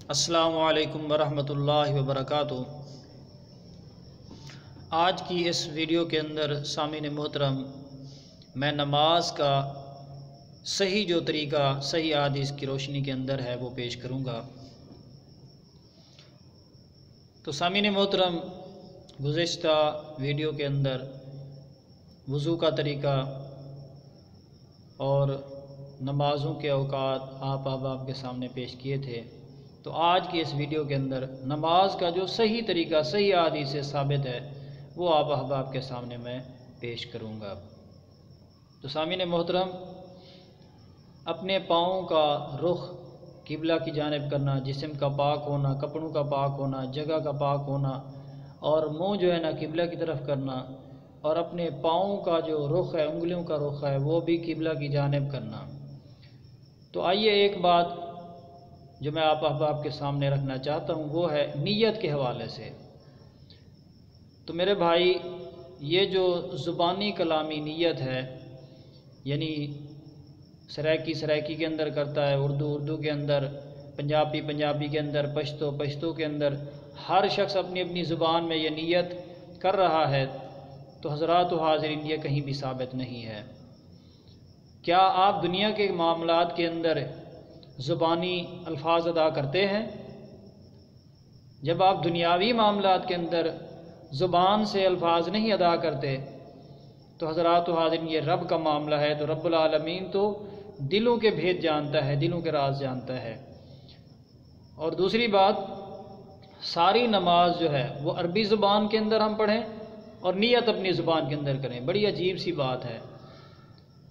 السلام علیکم ورحمۃ اللہ وبرکاتہ۔ آج کی اس ویڈیو کے اندر سامعین محترم میں نماز کا صحیح جو طریقہ صحیح احادیث کی روشنی کے اندر ہے وہ پیش کروں گا۔ تو سامعین محترم، گزشتہ ویڈیو کے اندر وضو کا طریقہ اور نمازوں کے اوقات آپ احباب کے سامنے پیش کیے تھے۔ تو آج کی اس ویڈیو کے اندر نماز کا جو صحیح طریقہ صحیح احادیث سے ثابت ہے وہ آپ احباب کے سامنے میں پیش کروں گا۔ تو سامعین محترم، اپنے پاؤں کا رخ قبلہ کی جانب کرنا، جسم کا پاک ہونا، کپڑوں کا پاک ہونا، جگہ کا پاک ہونا اور منہ جو ہے نا قبلہ کی طرف کرنا، اور اپنے پاؤں کا جو رخ ہے، انگلیوں کا رخ ہے، وہ بھی قبلہ کی جانب کرنا۔ تو آئیے ایک بات جو میں آپ احباب کے سامنے رکھنا چاہتا ہوں وہ ہے نیت کے حوالے سے۔ تو میرے بھائی، یہ جو زبانی کلامی نیت ہے، یعنی سرائکی کے اندر کرتا ہے، اردو کے اندر، پنجابی کے اندر، پشتو کے اندر، ہر شخص اپنی اپنی زبان میں یہ نیت کر رہا ہے، تو حضرات و حاضرین یہ کہیں بھی ثابت نہیں ہے۔ کیا آپ دنیا کے معاملات کے اندر زبانی الفاظ ادا کرتے ہیں؟ جب آپ دنیاوی معاملات کے اندر زبان سے الفاظ نہیں ادا کرتے تو حضرات و حاضرین یہ رب کا معاملہ ہے، تو رب العالمین تو دلوں کے بھید جانتا ہے، دلوں کے راز جانتا ہے۔ اور دوسری بات، ساری نماز جو ہے وہ عربی زبان کے اندر ہم پڑھیں اور نیت اپنی زبان کے اندر کریں، بڑی عجیب سی بات ہے۔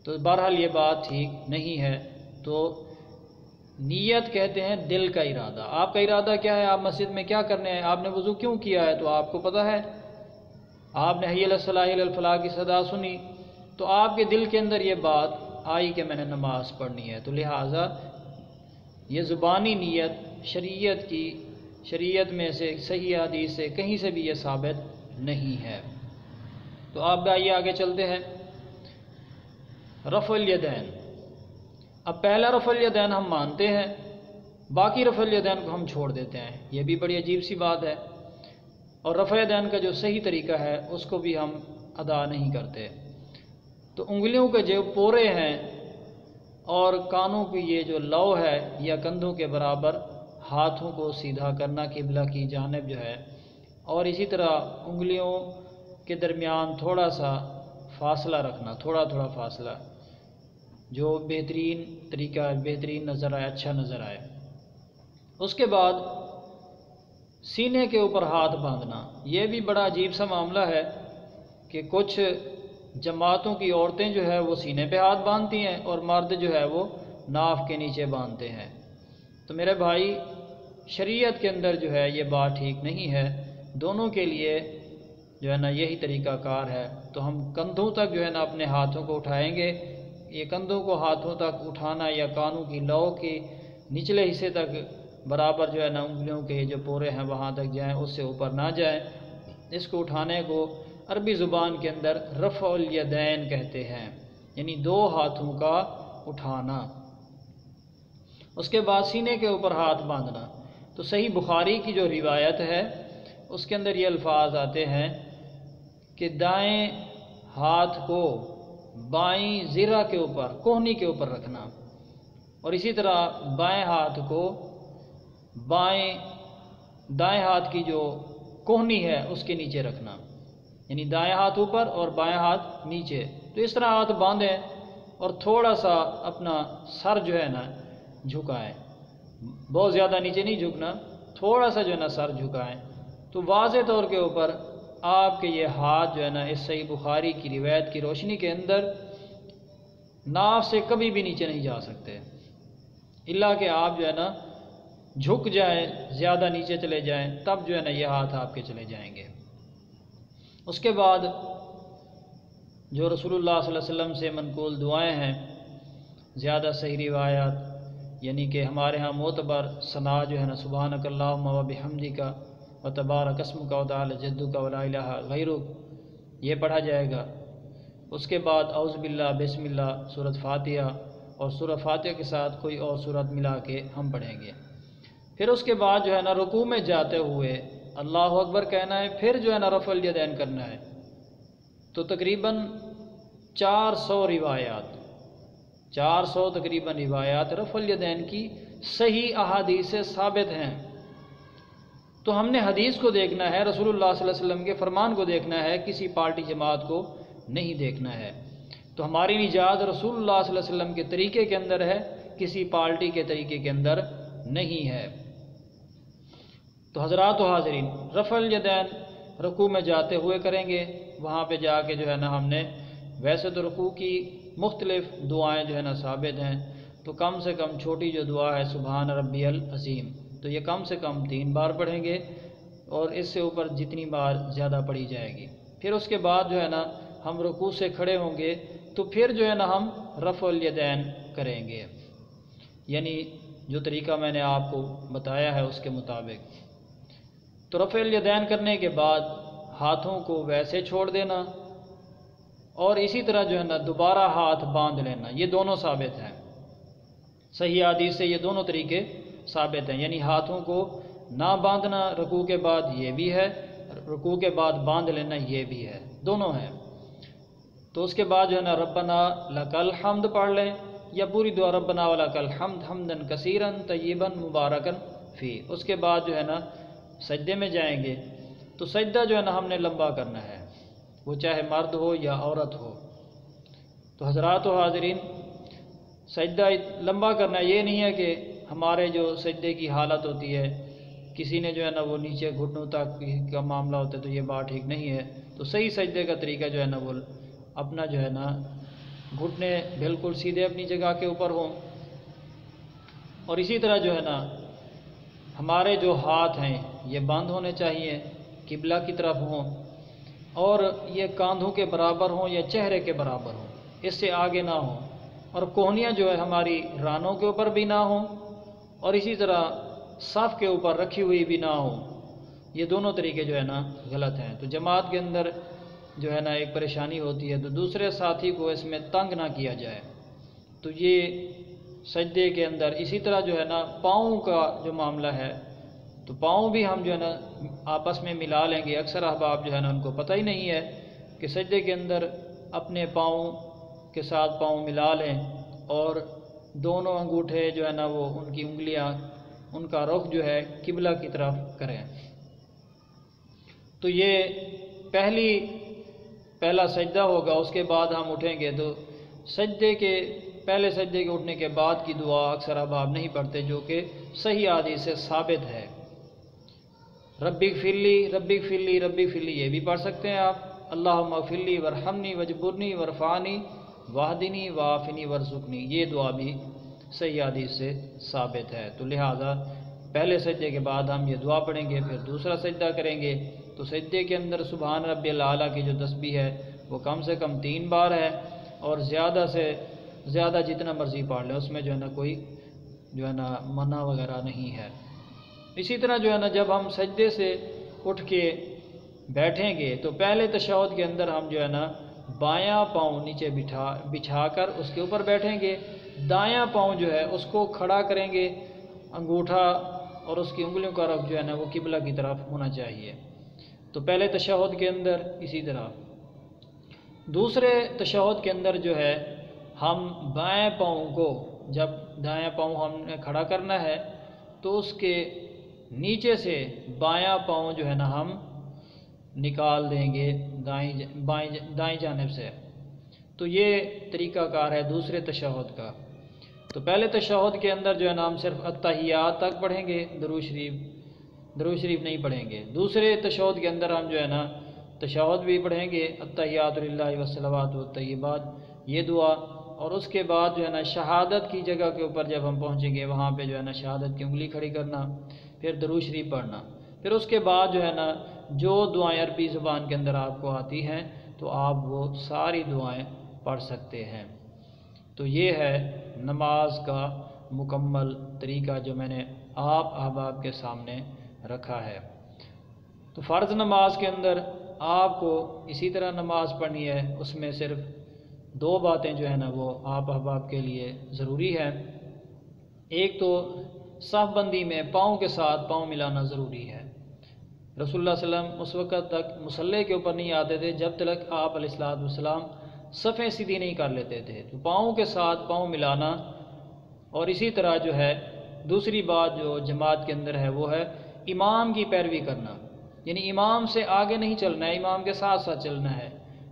تو بہرحال یہ بات ٹھیک نہیں ہے۔ تو نیت کہتے ہیں دل کا ارادہ۔ آپ کا ارادہ کیا ہے؟ آپ مسجد میں کیا کرنے ہیں؟ آپ نے وضو کیوں کیا ہے؟ تو آپ کو پتہ ہے، آپ نے حی علی الصلاۃ حی علی الفلاح کی صدا سنی تو آپ کے دل کے اندر یہ بات آئی کہ میں نے نماز پڑھنی ہے۔ تو لہٰذا یہ زبانی نیت شریعت میں سے صحیح حدیث سے کہیں سے بھی یہ ثابت نہیں ہے۔ تو آپ آئیے آگے چلتے ہیں۔ رفع الیدین۔ اب پہلا رفع الیدین ہم مانتے ہیں، باقی رفع الیدین کو ہم چھوڑ دیتے ہیں، یہ بھی بڑی عجیب سی بات ہے۔ اور رفع الیدین کا جو صحیح طریقہ ہے اس کو بھی ہم ادا نہیں کرتے۔ تو انگلیوں کے جو پورے ہیں اور کانوں کی یہ جو لو ہے یا کندھوں کے برابر، ہاتھوں کو سیدھا کرنا قبلہ کی جانب جو ہے، اور اسی طرح انگلیوں کے درمیان تھوڑا سا فاصلہ رکھنا، تھوڑا فاصلہ، جو بہترین طریقہ ہے، بہترین نظر آئے، اچھا نظر آئے۔ اس کے بعد سینے کے اوپر ہاتھ باندھنا، یہ بھی بڑا عجیب سا معاملہ ہے کہ کچھ جماعتوں کی عورتیں جو ہے وہ سینے پہ ہاتھ باندھتی ہیں اور مرد جو ہے وہ ناف کے نیچے باندھتے ہیں۔ تو میرے بھائی، شریعت کے اندر جو ہے یہ بات ٹھیک نہیں ہے۔ دونوں کے لیے جو ہے نا یہی طریقہ کار ہے۔ تو ہم کندھوں تک جو ہے نا اپنے ہاتھوں کو اٹھائیں گے۔ یہ کندھوں کو ہاتھوں تک اٹھانا یا کانوں کی لو کے نچلے حصے تک برابر جو ہے نا انگلیوں کے جو پورے ہیں وہاں تک جائیں، اس سے اوپر نہ جائیں۔ اس کو اٹھانے کو عربی زبان کے اندر رفع الیدین کہتے ہیں، یعنی دو ہاتھوں کا اٹھانا۔ اس کے بعد سینے کے اوپر ہاتھ باندھنا۔ تو صحیح بخاری کی جو روایت ہے اس کے اندر یہ الفاظ آتے ہیں کہ دائیں ہاتھ کو بائیں زرہ کے اوپر، کوہنی کے اوپر رکھنا، اور اسی طرح بائیں ہاتھ کو دائیں ہاتھ کی جو کوہنی ہے اس کے نیچے رکھنا، یعنی دائیں ہاتھ اوپر اور بائیں ہاتھ نیچے۔ تو اس طرح ہاتھ باندھیں اور تھوڑا سا اپنا سر جو ہے نا جھکائیں، بہت زیادہ نیچے نہیں جھکنا، تھوڑا سا جو ہے نا سر جھکائیں۔ تو واضح طور کے اوپر آپ کے یہ ہاتھ جو ہے نا اس صحیح بخاری کی روایت کی روشنی کے اندر ناف سے کبھی بھی نیچے نہیں جا سکتے، الا کہ آپ جو ہے نا جھک جائیں، زیادہ نیچے چلے جائیں، تب جو ہے نا یہ ہاتھ آپ کے چلے جائیں گے۔ اس کے بعد جو رسول اللہ صلی اللہ علیہ وسلم سے منقول دعائیں ہیں، زیادہ صحیح روایات، یعنی کہ ہمارے ہاں معتبر ثنا جو ہے نا سبحانک اللہم و بحمدک و تبارک اسمک و تعالی جدک و لا الہ غیرک، یہ پڑھا جائے گا۔ اس کے بعد اعوذ باللہ، بسم اللہ، سورۃ فاتحہ، اور سورۃ فاتحہ کے ساتھ کوئی اور سورت ملا کے ہم پڑھیں گے۔ پھر اس کے بعد جو ہے نا رکوع میں جاتے ہوئے اللہ اکبر کہنا ہے، پھر جو ہے نا رفع الیدین کرنا ہے۔ تو تقریباً 400 تقریباً روایات رفع الیدین کی صحیح احادیث سے ثابت ہیں۔ تو ہم نے حدیث کو دیکھنا ہے، رسول اللہ صلی اللہ علیہ وسلم کے فرمان کو دیکھنا ہے، کسی پارٹی جماعت کو نہیں دیکھنا ہے۔ تو ہماری نجات رسول اللہ صلی اللہ علیہ وسلم کے طریقے کے اندر ہے، کسی پارٹی کے طریقے کے اندر نہیں ہے۔ تو حضرات و حاضرین، رفع الیدین رکوع میں جاتے ہوئے کریں گے۔ وہاں پہ جا کے جو ہے نا ہم نے، ویسے تو رکوع کی مختلف دعائیں جو ہے نا ثابت ہیں، تو کم سے کم چھوٹی جو دعا ہے سبحان ربی العظیم، تو یہ کم سے کم 3 بار پڑھیں گے، اور اس سے اوپر جتنی بار زیادہ پڑھی جائے گی۔ پھر اس کے بعد جو ہے نا ہم رکوع سے کھڑے ہوں گے، تو پھر جو ہے نا ہم رفع الیدین کریں گے، یعنی جو طریقہ میں نے آپ کو بتایا ہے اس کے مطابق۔ تو رفع الیدین کرنے کے بعد ہاتھوں کو ویسے چھوڑ دینا، اور اسی طرح جو ہے نا دوبارہ ہاتھ باندھ لینا، یہ دونوں ثابت ہیں صحیح حدیث سے، یہ دونوں طریقے ثابت ہیں، یعنی ہاتھوں کو نہ باندھنا رکوع کے بعد یہ بھی ہے، رکوع کے بعد باندھ لینا یہ بھی ہے، دونوں ہیں۔ تو اس کے بعد جو ہے نا ربنا لک الحمد پڑھ لیں، یا پوری دعا ربنا ولک الحمد حمدا کثیرا طیبا مبارکا فی۔ اس کے بعد جو ہے نا سجدے میں جائیں گے، تو سجدہ جو ہے نا ہم نے لمبا کرنا ہے، وہ چاہے مرد ہو یا عورت ہو۔ تو حضرات و حاضرین، سجدہ لمبا کرنا یہ نہیں ہے کہ ہمارے جو سجدے کی حالت ہوتی ہے، کسی نے جو ہے نا وہ نیچے گھٹنوں تک کا معاملہ ہوتا ہے، تو یہ بات ٹھیک نہیں ہے۔ تو صحیح سجدے کا طریقہ جو ہے نا وہ اپنا جو ہے نا گھٹنے بالکل سیدھے اپنی جگہ کے اوپر ہوں، اور اسی طرح جو ہے نا ہمارے جو ہاتھ ہیں یہ بند ہونے چاہیے، قبلہ کی طرف ہوں، اور یہ کاندھوں کے برابر ہوں یا چہرے کے برابر ہوں، اس سے آگے نہ ہوں، اور کوہنیاں جو ہے ہماری رانوں کے اوپر بھی نہ ہوں، اور اسی طرح صف کے اوپر رکھی ہوئی بھی نہ ہوں۔ یہ دونوں طریقے جو ہے نا غلط ہیں۔ تو جماعت کے اندر جو ہے نا ایک پریشانی ہوتی ہے، تو دوسرے ساتھی کو اس میں تنگ نہ کیا جائے، تو یہ سجدے کے اندر اسی طرح جو ہے نا پاؤں کا جو معاملہ ہے، تو پاؤں بھی ہم جو ہے نا آپس میں ملا لیں گے۔ اکثر احباب جو ہے نا ان کو پتہ ہی نہیں ہے کہ سجدے کے اندر اپنے پاؤں کے ساتھ پاؤں ملا لیں، اور دونوں انگوٹھے جو ہے نا وہ ان کی انگلیاں، ان کا رخ جو ہے قبلہ کی طرف کریں۔ تو یہ پہلا سجدہ ہوگا، اس کے بعد ہم اٹھیں گے، تو پہلے سجدے کے اٹھنے کے بعد کی دعا اکثر احباب نہیں پڑھتے، جو کہ صحیح حدیث سے ثابت ہے۔ ربی اغفر لی، ربی اغفر لی، ربی اغفر لی، یہ بھی پڑھ سکتے ہیں آپ۔ اللہم اغفر لی ورحمنی وجبرنی ورفعنی واہدنی وعافنی ورزقنی، یہ دعا بھی صحیح حدیث سے ثابت ہے۔ تو لہٰذا پہلے سجدے کے بعد ہم یہ دعا پڑھیں گے، پھر دوسرا سجدہ کریں گے۔ تو سجدے کے اندر سبحان ربی الاعلیٰ کی جو تسبیح ہے وہ کم سے کم 3 بار ہے، اور زیادہ سے زیادہ جتنا مرضی پڑھ لیں، اس میں جو ہے نا کوئی جو ہے نا منع وغیرہ نہیں ہے۔ اسی طرح جو ہے نا جب ہم سجدے سے اٹھ کے بیٹھیں گے، تو پہلے تشہد کے اندر ہم جو ہے نا بایاں پاؤں نیچے بچھا کر اس کے اوپر بیٹھیں گے، دایاں پاؤں جو ہے اس کو کھڑا کریں گے، انگوٹھا اور اس کی انگلیوں کا رخ جو ہے نا وہ قبلہ کی طرف ہونا چاہیے۔ تو پہلے تشہد کے اندر اسی طرح۔ دوسرے تشہد کے اندر جو ہے ہم بائیں پاؤں کو، جب دایاں پاؤں ہم نے کھڑا کرنا ہے، تو اس کے نیچے سے بایاں پاؤں جو ہے نا ہم نکال دیں گے دائیں جانب سے۔ تو یہ طریقہ کار ہے دوسرے تشہد کا۔ تو پہلے تشہد کے اندر جو ہے نا ہم صرف اتحیات تک پڑھیں گے، درود شریف نہیں پڑھیں گے۔ دوسرے تشہد کے اندر ہم جو ہے نا تشہد بھی پڑھیں گے، التحیات للہ والصلوات والطیبات، یہ دعا، اور اس کے بعد جو ہے نا شہادت کی جگہ کے اوپر جب ہم پہنچیں گے، وہاں پہ جو ہے نا شہادت کی انگلی کھڑی کرنا، پھر درود شریف پڑھنا، پھر اس کے بعد جو ہے نا جو دعائیں عربی زبان کے اندر آپ کو آتی ہیں تو آپ وہ ساری دعائیں پڑھ سکتے ہیں۔ تو یہ ہے نماز کا مکمل طریقہ جو میں نے آپ احباب کے سامنے رکھا ہے۔ تو فرض نماز کے اندر آپ کو اسی طرح نماز پڑھنی ہے، اس میں صرف 2 باتیں جو ہے نا وہ آپ احباب کے لیے ضروری ہے۔ ایک تو صف بندی میں پاؤں کے ساتھ پاؤں ملانا ضروری ہے۔ رسول اللہ صلی اللہ علیہ وسلم اس وقت تک مصلی کے اوپر نہیں آتے تھے جب تک آپ علیہ الصلوۃ والسلام صفیں سیدھی نہیں کر لیتے تھے، تو پاؤں کے ساتھ پاؤں ملانا۔ اور اسی طرح جو ہے دوسری بات جو جماعت کے اندر ہے وہ ہے امام کی پیروی کرنا، یعنی امام سے آگے نہیں چلنا ہے، امام کے ساتھ ساتھ چلنا ہے۔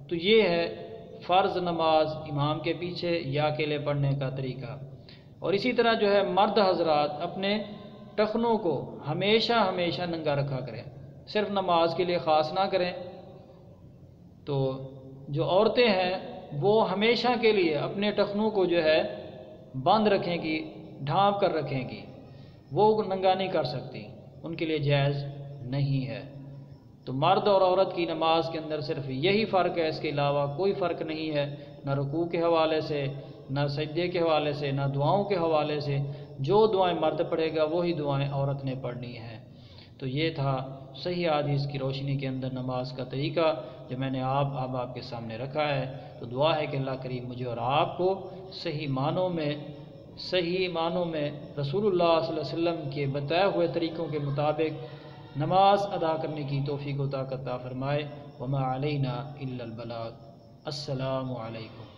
تو یہ ہے فرض نماز امام کے پیچھے یا اکیلے پڑھنے کا طریقہ۔ اور اسی طرح جو ہے مرد حضرات اپنے ٹخنوں کو ہمیشہ ہمیشہ ننگا رکھا کریں، صرف نماز کے لیے خاص نہ کریں۔ تو جو عورتیں ہیں وہ ہمیشہ کے لیے اپنے ٹخنوں کو جو ہے بند رکھیں گی، ڈھانپ کر رکھیں گی، وہ ننگا نہیں کر سکتی، ان کے لیے جائز نہیں ہے۔ تو مرد اور عورت کی نماز کے اندر صرف یہی فرق ہے، اس کے علاوہ کوئی فرق نہیں ہے، نہ رکوع کے حوالے سے، نہ سجدے کے حوالے سے، نہ دعاؤں کے حوالے سے۔ جو دعائیں مرد پڑھے گا وہی دعائیں عورت نے پڑھنی ہیں۔ تو یہ تھا صحیح احادیث کی روشنی کے اندر نماز کا طریقہ جو میں نے آپ کے سامنے رکھا ہے۔ تو دعا ہے کہ اللہ کریم مجھے اور آپ کو صحیح معنوں میں رسول اللہ صلی اللہ علیہ وسلم کے بتائے ہوئے طریقوں کے مطابق نماز ادا کرنے کی توفیق و طاقت عطا فرمائے۔ وما علینا الا البلاغ۔ السلام علیکم۔